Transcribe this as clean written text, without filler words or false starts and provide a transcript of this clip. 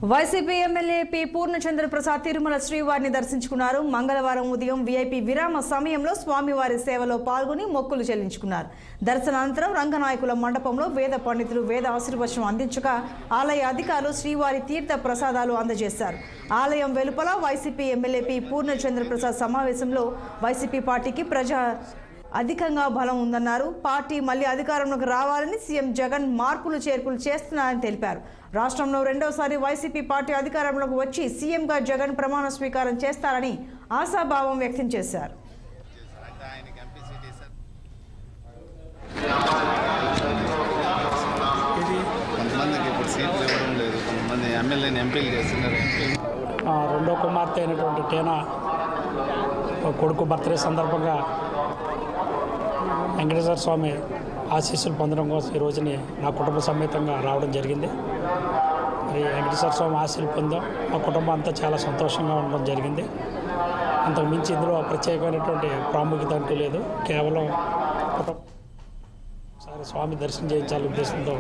YCP MLA P Purnachandra Prasad Tirumala శ్రీవారిని దర్శించుకున్నారు. మంగళవారం ఉదయం వీఐపీ విరామ సమయంలో స్వామివారి సేవలో పాల్గొని మొక్కులు చెల్లించుకున్నారు. దర్శనానంతరం రంగనాయకుల మండపంలో వేద పండితులు వేద ఆశీర్వచనం అందించగా ఆలయ అధికారులు శ్రీవారి తీర్థ ప్రసాదాలు అందజేశారు. ఆలయం వెలుపల YCP MLA P Purnachandra Prasad సమావేశంలో వైసీపీ పార్టీకి అధికంగా బలం ఉందన్నారు. పార్టీ మళ్లీ అధికారంలోకి రావాలని సీఎం జగన్ మార్పులు చేర్పులు చేస్తున్నారని తెలిపారు. రాష్ట్రంలో రెండోసారి వైసీపీ పార్టీ అధికారంలోకి వచ్చి సీఎంగా జగన్ ప్రమాణ స్వీకారం చేస్తారని ఆశాభావం వ్యక్తం చేశారు. రెండో కుమార్తె అయినటువంటి టీనా కొడుకు బర్త్డే సందర్భంగా వెంకటేశ్వర స్వామి ఆశీస్సులు పొందడం కోసం ఈ రోజుని నా కుటుంబ సమేతంగా రావడం జరిగింది. మరి వెంకటేశ్వర స్వామి ఆశీస్సులు పొందాం. మా కుటుంబం అంతా చాలా సంతోషంగా ఉండడం జరిగింది. అంతకు మించి ఇందులో ప్రత్యేకమైనటువంటి ప్రాముఖ్యత అంటూ లేదు. కేవలం ఒకసారి స్వామి దర్శనం చేయించాలనే ఉద్దేశంతో